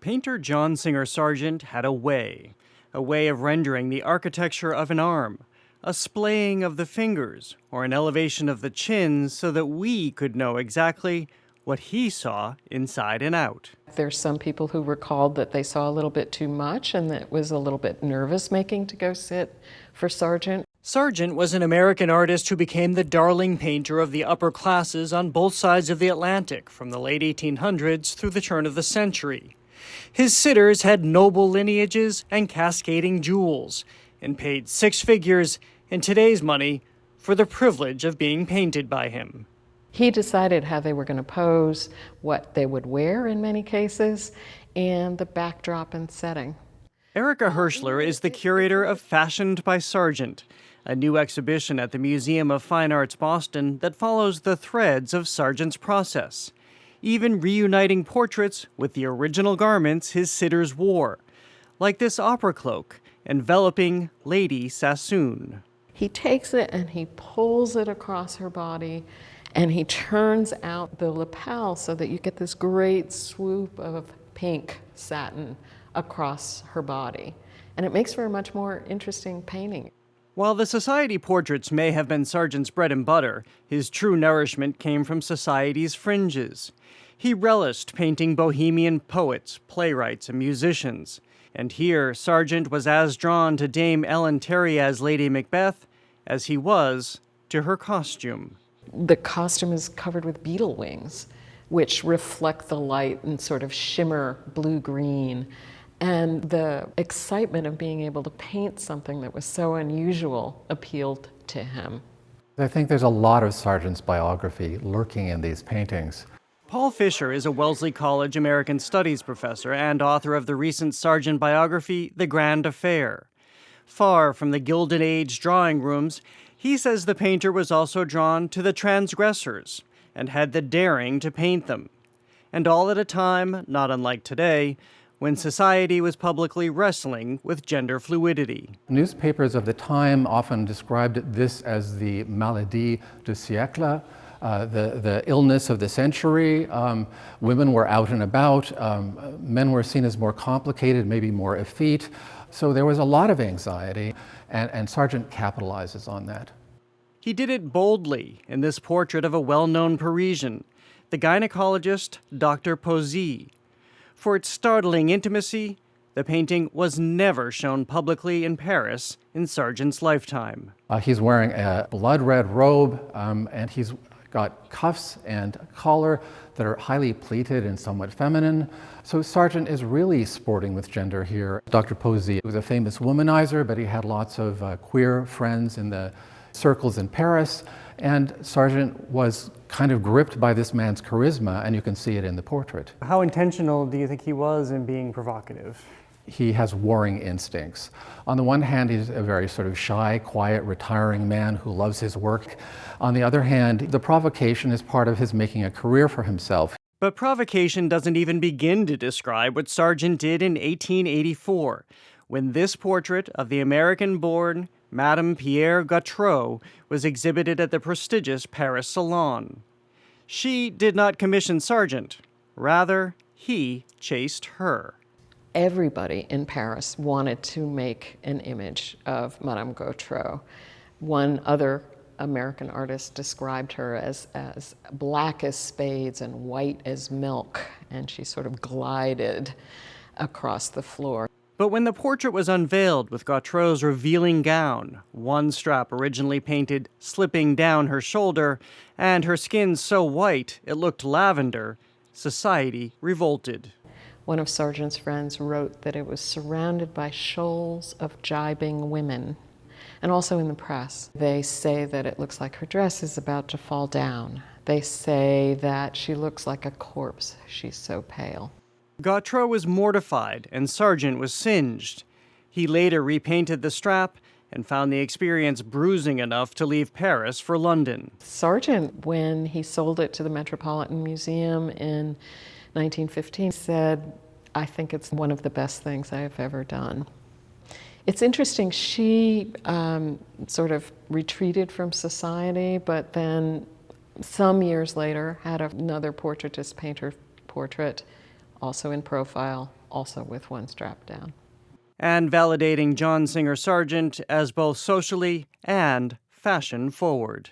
Painter John Singer Sargent had a way of rendering the architecture of an arm, a splaying of the fingers, or an elevation of the chin so that we could know exactly what he saw inside and out. There's some people who recalled that they saw a little bit too much and that it was a little bit nervous-making to go sit for Sargent. Sargent was an American artist who became the darling painter of the upper classes on both sides of the Atlantic from the late 1800s through the turn of the century. His sitters had noble lineages and cascading jewels, and paid six figures in today's money for the privilege of being painted by him. He decided how they were going to pose, what they would wear in many cases, and the backdrop and setting. Erica Hirschler is the curator of Fashioned by Sargent, a new exhibition at the Museum of Fine Arts Boston that follows the threads of Sargent's process, even reuniting portraits with the original garments his sitters wore, like this opera cloak enveloping Lady Sassoon. He takes it and he pulls it across her body, and he turns out the lapel so that you get this great swoop of pink satin across her body. And it makes for a much more interesting painting. While the society portraits may have been Sargent's bread and butter, his true nourishment came from society's fringes. He relished painting bohemian poets, playwrights, and musicians. And here, Sargent was as drawn to Dame Ellen Terry as Lady Macbeth as he was to her costume. The costume is covered with beetle wings, which reflect the light and sort of shimmer blue-green. And the excitement of being able to paint something that was so unusual appealed to him. I think there's a lot of Sargent's biography lurking in these paintings. Paul Fischer is a Wellesley College American Studies professor and author of the recent Sargent biography, The Grand Affair. Far from the Gilded Age drawing rooms, he says the painter was also drawn to the transgressors and had the daring to paint them. And all at a time, not unlike today, when society was publicly wrestling with gender fluidity. Newspapers of the time often described this as the maladie du siècle, the illness of the century. Women were out and about. Men were seen as more complicated, maybe more effete. So there was a lot of anxiety, and Sargent capitalizes on that. He did it boldly in this portrait of a well-known Parisian, the gynecologist Dr. Posy. For its startling intimacy, the painting was never shown publicly in Paris in Sargent's lifetime. He's wearing a blood-red robe, and he's got cuffs and collar that are highly pleated and somewhat feminine. So Sargent is really sporting with gender here. Dr. Posy was a famous womanizer, but he had lots of queer friends in the circles in Paris, and Sargent was kind of gripped by this man's charisma, and you can see it in the portrait. How intentional do you think he was in being provocative? He has warring instincts. On the one hand, he's a very sort of shy, quiet, retiring man who loves his work. On the other hand, the provocation is part of his making a career for himself. But provocation doesn't even begin to describe what Sargent did in 1884, when this portrait of the American-born Madame Pierre Gautreau was exhibited at the prestigious Paris Salon. She did not commission Sargent. Rather, he chased her. Everybody in Paris wanted to make an image of Madame Gautreau. One other American artist described her as black as spades and white as milk, and she sort of glided across the floor. But when the portrait was unveiled with Gautreau's revealing gown, one strap originally painted slipping down her shoulder, and her skin so white it looked lavender, society revolted. One of Sargent's friends wrote that it was surrounded by shoals of jibing women. And also in the press, they say that it looks like her dress is about to fall down. They say that she looks like a corpse. She's so pale. Gautreau was mortified and Sargent was singed. He later repainted the strap and found the experience bruising enough to leave Paris for London. Sargent, when he sold it to the Metropolitan Museum in 1915, said, "I think it's one of the best things I have ever done." It's interesting, she sort of retreated from society, but then some years later had another portraitist painter portrait also in profile, also with one strap down. And validating John Singer Sargent as both socially and fashion forward.